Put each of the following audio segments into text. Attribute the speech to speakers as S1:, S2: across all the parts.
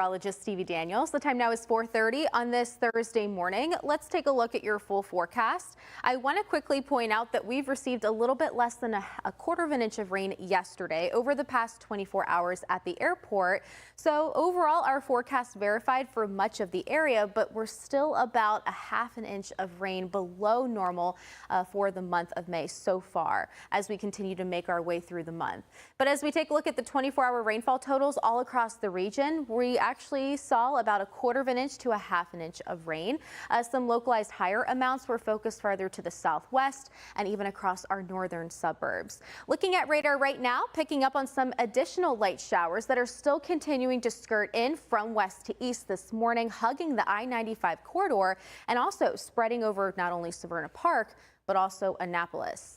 S1: Meteorologist Stevie D. The time now is 4:30 on this Thursday morning. Let's take a look at your full forecast. I want to quickly point out that we've received a little bit less than a quarter of an inch of rain yesterday over the past 24 hours at the airport. So overall, our forecast verified for much of the area, but we're still about a half an inch of rain below normal for the month of May so far as we continue to make our way through the month. But as we take a look at the 24-hour rainfall totals all across the region, we actually saw about a quarter of an inch to a half an inch of rain. Some localized higher amounts were focused farther to the southwest and even across our northern suburbs. Looking at radar right now, picking up on some additional light showers that are still continuing to skirt in from west to east this morning, hugging the I-95 corridor and also spreading over not only Severna Park, but also Annapolis.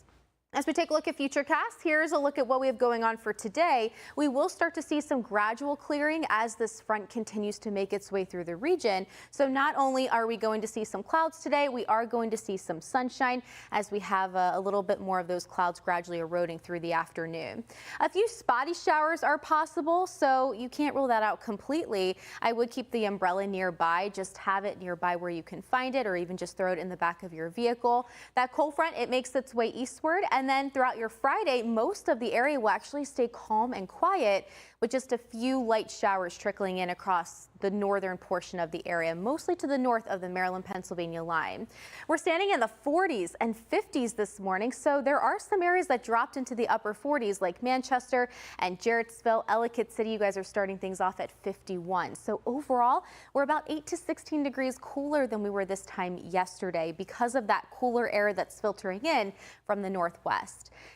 S1: As we take a look at futurecasts, here's a look at what we have going on for today. We will start to see some gradual clearing as this front continues to make its way through the region. So not only are we going to see some clouds today, we are going to see some sunshine as we have a little bit more of those clouds gradually eroding through the afternoon. A few spotty showers are possible, so you can't rule that out completely. I would keep the umbrella nearby, just have it nearby where you can find it, or even just throw it in the back of your vehicle. That cold front, it makes its way eastward, and then throughout your Friday, most of the area will actually stay calm and quiet with just a few light showers trickling in across the northern portion of the area, mostly to the north of the Maryland-Pennsylvania line. We're standing in the 40s and 50s this morning, so there are some areas that dropped into the upper 40s like Manchester and Jarrettsville, Ellicott City. You guys are starting things off at 51. So overall, we're about 8 to 16 degrees cooler than we were this time yesterday because of that cooler air that's filtering in from the northwest.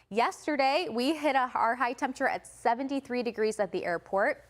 S1: Yesterday, we hit our high temperature at 73 degrees at the airport.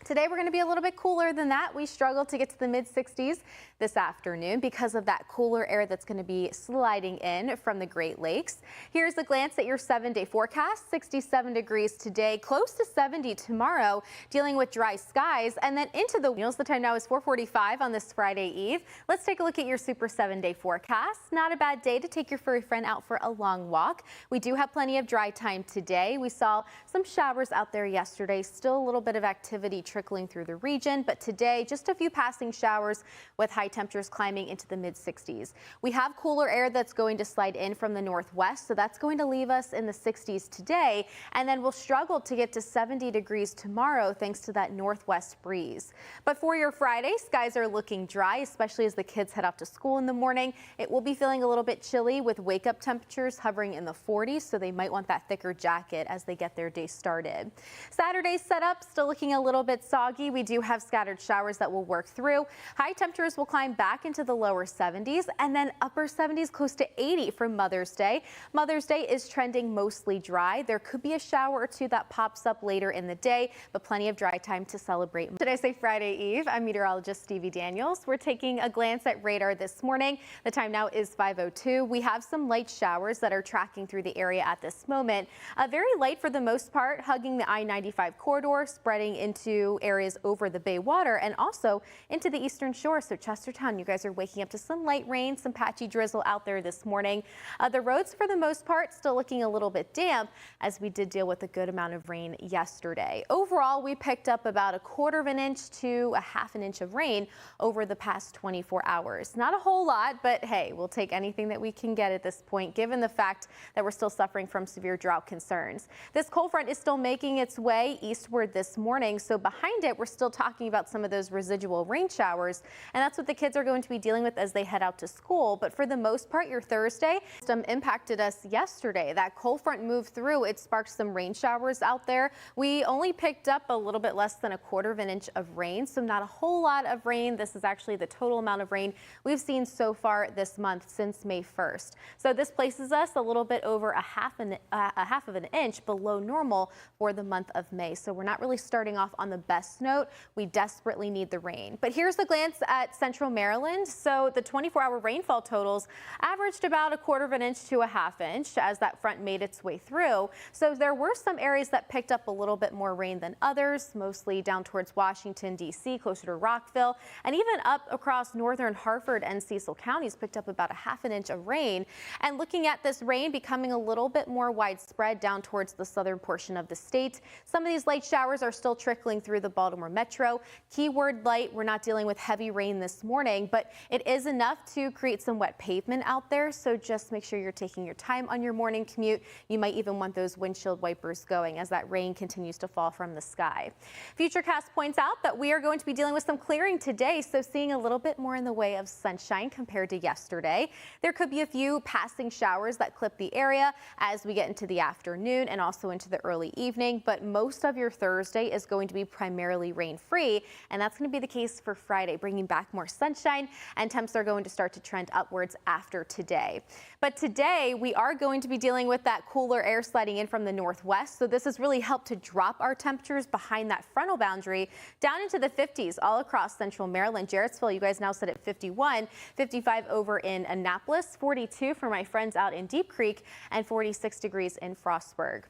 S1: Today, we're going to be a little bit cooler than that. We struggled to get to the mid-60s this afternoon because of that cooler air that's going to be sliding in from the Great Lakes. Here's a glance at your 7-day forecast. 67 degrees today, close to 70 tomorrow, dealing with dry skies. And then into the wheels. The time now is 4:45 on this Friday Eve. Let's take a look at your super 7-day forecast. Not a bad day to take your furry friend out for a long walk. We do have plenty of dry time today. We saw some showers out there yesterday. Still a little bit of activity trickling through the region, but today just a few passing showers with high temperatures climbing into the mid-60s. We have cooler air that's going to slide in from the northwest, so that's going to leave us in the 60s today, and then we'll struggle to get to 70 degrees tomorrow thanks to that northwest breeze. But for your Friday, skies are looking dry, especially as the kids head off to school in the morning. It will be feeling a little bit chilly with wake-up temperatures hovering in the 40s, so they might want that thicker jacket as they get their day started. Saturday's setup still looking a little bit soggy. We do have scattered showers that will work through. High temperatures will climb back into the lower 70s and then upper 70s close to 80 for Mother's Day. Mother's Day is trending mostly dry. There could be a shower or two that pops up later in the day, but plenty of dry time to celebrate. Did I say Friday Eve? I'm meteorologist Stevie D. We're taking a glance at radar this morning. The time now is 5:02. We have some light showers that are tracking through the area at this moment. Very light for the most part, hugging the I-95 corridor, spreading into areas over the Bay Water and also into the eastern shore. So Chestertown, you guys are waking up to some light rain, some patchy drizzle out there this morning. The roads for the most part still looking a little bit damp as we did deal with a good amount of rain yesterday. Overall, we picked up about a quarter of an inch to a half an inch of rain over the past 24 hours. Not a whole lot, but hey, we'll take anything that we can get at this point, given the fact that we're still suffering from severe drought concerns. This cold front is still making its way eastward this morning, so behind it, we're still talking about some of those residual rain showers, and that's what the kids are going to be dealing with as they head out to school. But for the most part, your Thursday system impacted us yesterday. That cold front moved through. It sparked some rain showers out there. We only picked up a little bit less than a quarter of an inch of rain, so not a whole lot of rain. This is actually the total amount of rain we've seen so far this month since May 1st. So this places us a little bit over a half of an inch below normal for the month of May. So we're not really starting off on the best note. We desperately need the rain. But here's a glance at central Maryland. So the 24-hour rainfall totals averaged about a quarter of an inch to a half inch as that front made its way through. So there were some areas that picked up a little bit more rain than others, mostly down towards Washington, D.C., closer to Rockville, and even up across northern Harford and Cecil counties picked up about a half an inch of rain. And looking at this rain becoming a little bit more widespread down towards the southern portion of the state. Some of these light showers are still trickling through through the Baltimore metro. Keyword light, we're not dealing with heavy rain this morning, but it is enough to create some wet pavement out there. So just make sure you're taking your time on your morning commute. You might even want those windshield wipers going as that rain continues to fall from the sky. Futurecast points out that we are going to be dealing with some clearing today, so seeing a little bit more in the way of sunshine compared to yesterday. There could be a few passing showers that clip the area as we get into the afternoon and also into the early evening, but most of your Thursday is going to be primarily rain-free, and that's going to be the case for Friday, bringing back more sunshine, and temps are going to start to trend upwards after today. But today we are going to be dealing with that cooler air sliding in from the northwest, so this has really helped to drop our temperatures behind that frontal boundary down into the 50s all across central Maryland. Jarrettsville, you guys now sit at 51, 55 over in Annapolis, 42 for my friends out in Deep Creek, and 46 degrees in Frostburg.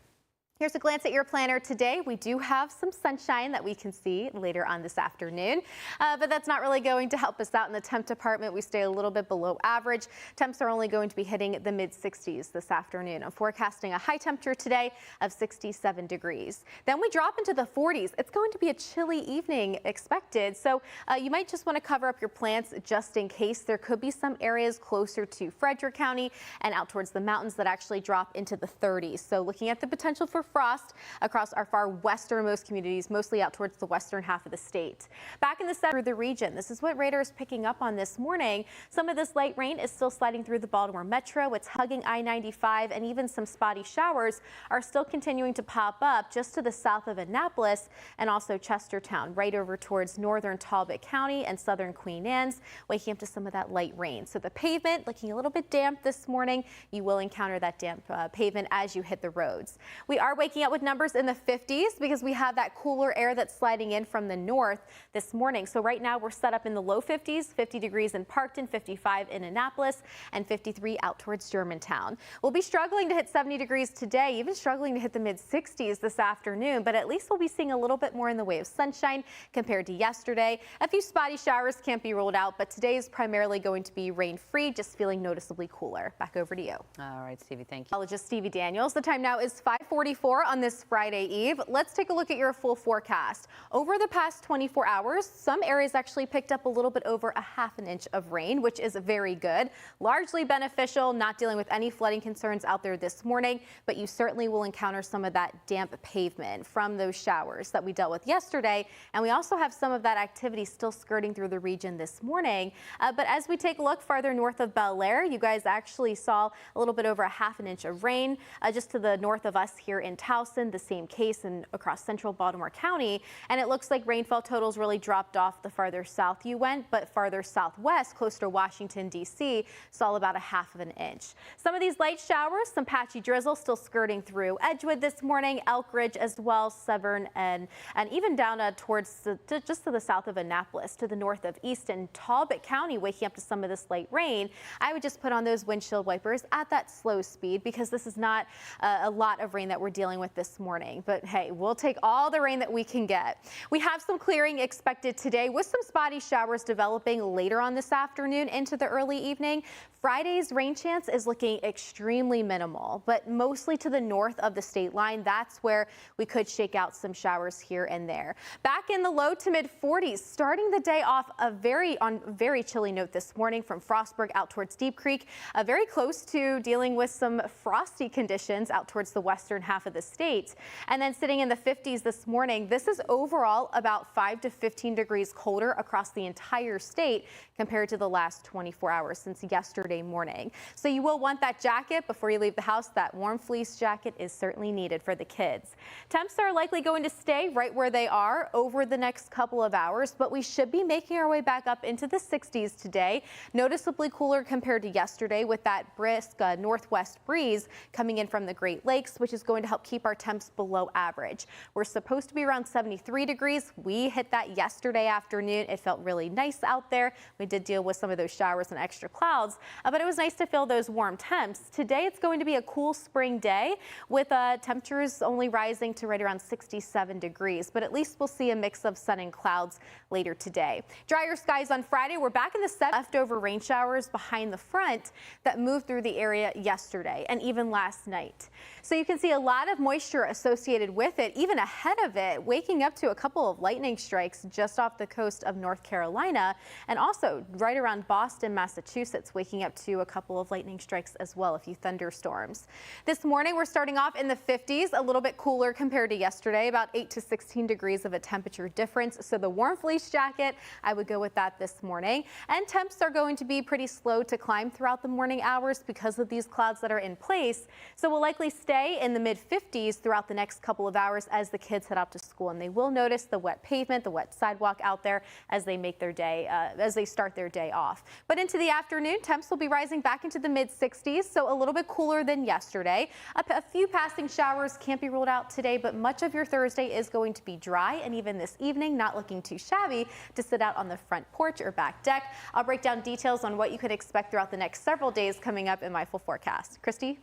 S1: Here's a glance at your planner today. We do have some sunshine that we can see later on this afternoon, but that's not really going to help us out in the temp department. We stay a little bit below average. Temps are only going to be hitting the mid 60s this afternoon. I'm forecasting a high temperature today of 67 degrees. Then we drop into the 40s. It's going to be a chilly evening expected, so you might just want to cover up your plants just in case. There could be some areas closer to Frederick County and out towards the mountains that actually drop into the 30s. So looking at the potential for frost across our far westernmost communities, mostly out towards the western half of the state. Back in the center of the region, this is what radar is picking up on this morning. Some of this light rain is still sliding through the Baltimore metro. It's hugging I-95, and even some spotty showers are still continuing to pop up just to the south of Annapolis and also Chestertown, right over towards northern Talbot County and southern Queen Anne's, waking up to some of that light rain. So the pavement looking a little bit damp this morning. You will encounter that damp pavement as you hit the roads. We are waking up with numbers in the 50s because we have that cooler air that's sliding in from the north this morning. So right now we're set up in the low 50s, 50 degrees in Parkton, 55 in Annapolis, and 53 out towards Germantown. We'll be struggling to hit 70 degrees today, even struggling to hit the mid 60s this afternoon, but at least we'll be seeing a little bit more in the way of sunshine compared to yesterday. A few spotty showers can't be ruled out, but today is primarily going to be rain-free, just feeling noticeably cooler. Back over to you.
S2: All right, Stevie, thank you.
S1: Meteorologist Stevie Daniels. The time now is 5:44 on this Friday Eve. Let's take a look at your full forecast. Over the past 24 hours, some areas actually picked up a little bit over a half an inch of rain, which is very good. Largely beneficial, not dealing with any flooding concerns out there this morning, but you certainly will encounter some of that damp pavement from those showers that we dealt with yesterday. And we also have some of that activity still skirting through the region this morning. But as we take a look farther north of Bel Air, you guys actually saw a little bit over a half an inch of rain just to the north of us here in Towson, the same case and across central Baltimore County. And it looks like rainfall totals really dropped off the farther south you went, but farther southwest, closer to Washington, D.C., saw about a half of an inch. Some of these light showers, some patchy drizzle still skirting through Edgewood this morning, Elk Ridge as well, Severn, and even down towards just to the south of Annapolis, to the north of Easton, Talbot County, waking up to some of this light rain. I would just put on those windshield wipers at that slow speed because this is not a lot of rain that we're dealing with this morning. But hey, we'll take all the rain that we can get. We have some clearing expected today with some spotty showers developing later on this afternoon into the early evening. Friday's rain chance is looking extremely minimal, but mostly to the north of the state line. That's where we could shake out some showers here and there. Back in the low to mid 40s, starting the day off on a very chilly note this morning from Frostburg out towards Deep Creek, very close to dealing with some frosty conditions out towards the western half of the state. And then sitting in the 50s this morning, this is overall about 5 to 15 degrees colder across the entire state compared to the last 24 hours since yesterday morning. So you will want that jacket before you leave the house. That warm fleece jacket is certainly needed for the kids. Temps are likely going to stay right where they are over the next couple of hours, but we should be making our way back up into the 60s today. Noticeably cooler compared to yesterday with that brisk northwest breeze coming in from the Great Lakes, which is going to help keep our temps below average. We're supposed to be around 73 degrees. We hit that yesterday afternoon. It felt really nice out there. We did deal with some of those showers and extra clouds, but it was nice to feel those warm temps. Today it's going to be a cool spring day with temperatures only rising to right around 67 degrees, but at least we'll see a mix of sun and clouds later today. Drier skies on Friday. We're back in the set leftover rain showers behind the front that moved through the area yesterday and even last night. So you can see a lot lot of moisture associated with it, even ahead of it, waking up to a couple of lightning strikes just off the coast of North Carolina, and also right around Boston, Massachusetts, waking up to a couple of lightning strikes as well, a few thunderstorms. This morning, we're starting off in the 50s, a little bit cooler compared to yesterday, about 8 to 16 degrees of a temperature difference. So the warm fleece jacket, I would go with that this morning. And temps are going to be pretty slow to climb throughout the morning hours because of these clouds that are in place. So we'll likely stay in the mid 50s throughout the next couple of hours as the kids head out to school, and they will notice the wet pavement, the wet sidewalk out there as they make their day, as they start their day off. But into the afternoon, temps will be rising back into the mid 60s, so a little bit cooler than yesterday. A few passing showers can't be ruled out today, but much of your Thursday is going to be dry, and even this evening, not looking too shabby to sit out on the front porch or back deck. I'll break down details on what you could expect throughout the next several days coming up in my full forecast. Christy?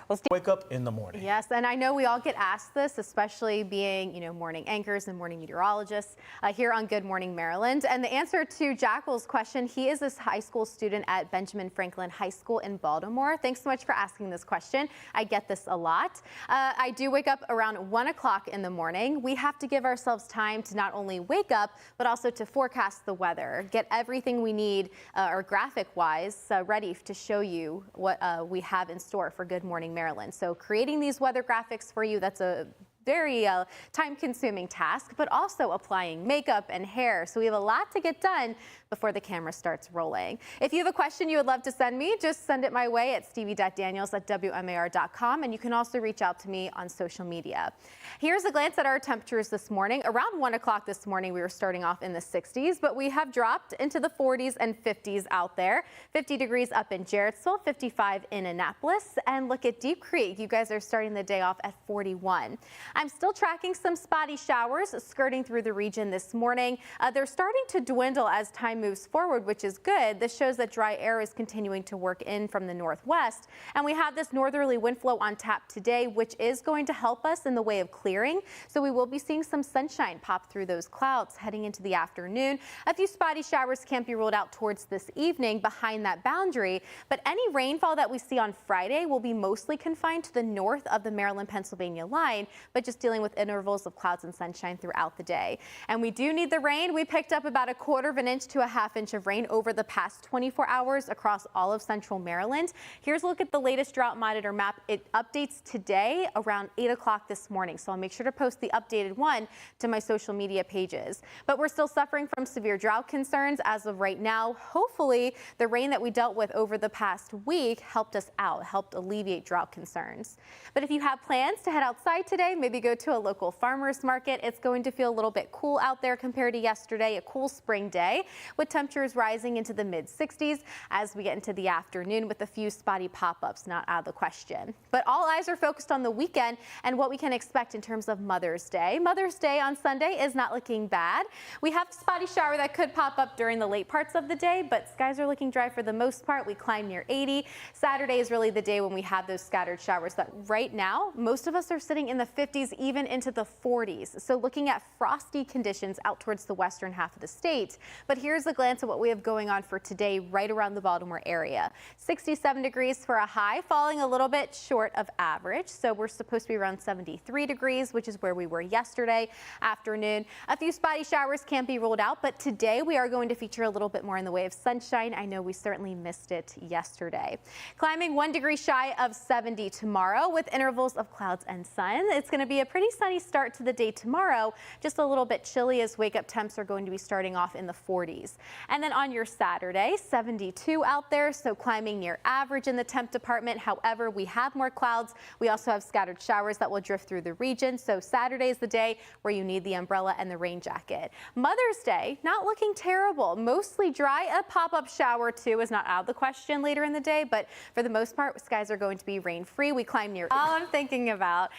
S2: Well, wake up in the morning.
S1: Yes, and I know we all get asked this, especially being, morning anchors and morning meteorologists here on Good Morning Maryland. And the answer to Jackal's question, he is a high school student at Benjamin Franklin High School in Baltimore. Thanks so much for asking this question. I get this a lot. I do wake up around 1 o'clock in the morning. We have to give ourselves time to not only wake up, but also to forecast the weather, get everything we need or graphic-wise ready to show you what we have in store for Good Morning Maryland. So creating these weather graphics for you, that's a very time-consuming task, but also applying makeup and hair. So we have a lot to get done before the camera starts rolling. If you have a question you would love to send me, just send it my way at stevie.daniels@wmar.com, and you can also reach out to me on social media. Here's a glance at our temperatures this morning. Around 1 o'clock this morning, we were starting off in the 60s, but we have dropped into the 40s and 50s out there. 50 degrees up in Jarrettsville, 55 in Annapolis, and look at Deep Creek. You guys are starting the day off at 41. I'm still tracking some spotty showers skirting through the region this morning. They're starting to dwindle as time moves forward, which is good. This shows that dry air is continuing to work in from the northwest. And we have this northerly wind flow on tap today, which is going to help us in the way of clearing. So we will be seeing some sunshine pop through those clouds heading into the afternoon. A few spotty showers can't be ruled out towards this evening behind that boundary, but any rainfall that we see on Friday will be mostly confined to the north of the Maryland-Pennsylvania line, but just dealing with intervals of clouds and sunshine throughout the day. And we do need the rain. We picked up about 1/4 of an inch to a 1/2 inch of rain over the past 24 hours across all of central Maryland. Here's a look at the latest drought monitor map. It updates today around 8 o'clock this morning, so I'll make sure to post the updated one to my social media pages. But we're still suffering from severe drought concerns as of right now. Hopefully, the rain that we dealt with over the past week helped us out, helped alleviate drought concerns. But if you have plans to head outside today, maybe go to a local farmer's market. It's going to feel a little bit cool out there compared to yesterday, a cool spring day, with temperatures rising into the mid 60s as we get into the afternoon with a few spotty pop-ups, not out of the question. But all eyes are focused on the weekend and what we can expect in terms of Mother's Day. Mother's Day on Sunday is not looking bad. We have a spotty shower that could pop up during the late parts of the day, but skies are looking dry for the most part. We climb near 80. Saturday is really the day when we have those scattered showers that right now, most of us are sitting in the 50s, even into the 40s. So looking at frosty conditions out towards the western half of the state. But here's a glance at what we have going on for today right around the Baltimore area. 67 degrees for a high, falling a little bit short of average. So we're supposed to be around 73 degrees, which is where we were yesterday afternoon. A few spotty showers can't be ruled out, but today we are going to feature a little bit more in the way of sunshine. I know we certainly missed it yesterday. Climbing 1 degree shy of 70 tomorrow with intervals of clouds and sun. It's going to be a pretty sunny start to the day tomorrow, just a little bit chilly as wake-up temps are going to be starting off in the 40s. And then on your Saturday, 72 out there, so climbing near average in the temp department. However, we have more clouds. We also have scattered showers that will drift through the region, so Saturday is the day where you need the umbrella and the rain jacket. Mother's Day, not looking terrible. Mostly dry. A pop-up shower, too, is not out of the question later in the day, but for the most part, skies are going to be rain-free. We climb near all I'm thinking about.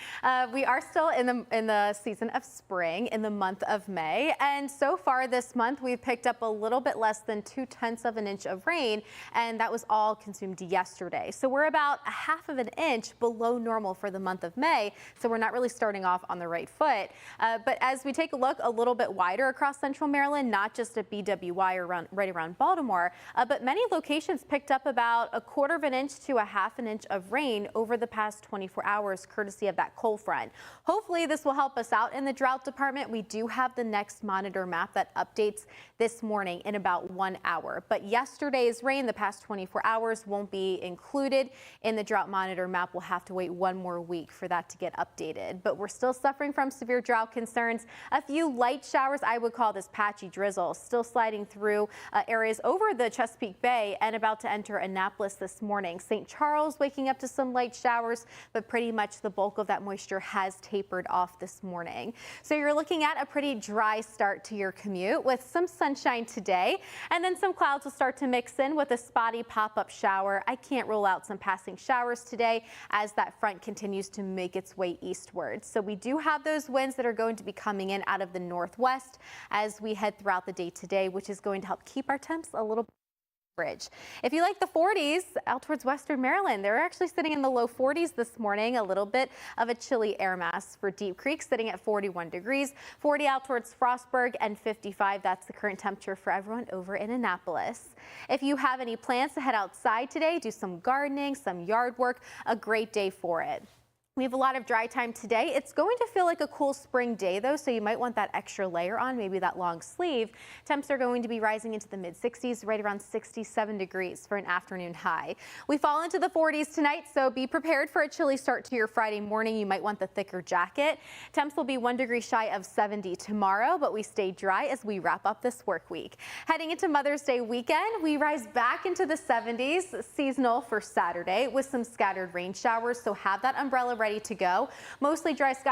S1: We are are still in the season of spring in the month of May, and so far this month we've picked up a little bit less than 2/10 of an inch of rain, and that was all consumed yesterday. So we're about a half of an inch below normal for the month of May, so we're not really starting off on the right foot. But as we take a look a little bit wider across central Maryland, not just at BWI or right around Baltimore, but many locations picked up about a quarter of an inch to a half an inch of rain over the past 24 hours, courtesy of that cold front. Hopefully this will help us out in the drought department. We do have the next monitor map that updates this morning in about 1 hour. But yesterday's rain, the past 24 hours, won't be included in the drought monitor map. We'll have to wait one more week for that to get updated. But we're still suffering from severe drought concerns. A few light showers, I would call this patchy drizzle, still sliding through areas over the Chesapeake Bay and about to enter Annapolis this morning. St. Charles waking up to some light showers, but pretty much the bulk of that moisture has tapered off this morning. So you're looking at a pretty dry start to your commute with some sunshine today, and then some clouds will start to mix in with a spotty pop-up shower. I can't rule out some passing showers today as that front continues to make its way eastward. So we do have those winds that are going to be coming in out of the northwest as we head throughout the day today, which is going to help keep our temps a little bridge. If you like the 40s out towards western Maryland, they're actually sitting in the low 40s this morning. A little bit of a chilly air mass for Deep Creek, sitting at 41 degrees, 40 out towards Frostburg, and 55. That's the current temperature for everyone over in Annapolis. If you have any plans to head outside today, do some gardening, some yard work, a great day for it. We have a lot of dry time today. It's going to feel like a cool spring day, though, so you might want that extra layer on, maybe that long sleeve. Temps are going to be rising into the mid-60s, right around 67 degrees for an afternoon high. We fall into the 40s tonight, so be prepared for a chilly start to your Friday morning. You might want the thicker jacket. Temps will be 1 degree shy of 70 tomorrow, but we stay dry as we wrap up this work week. Heading into Mother's Day weekend, we rise back into the 70s, seasonal for Saturday with some scattered rain showers, so have that umbrella ready to go. Mostly dry skies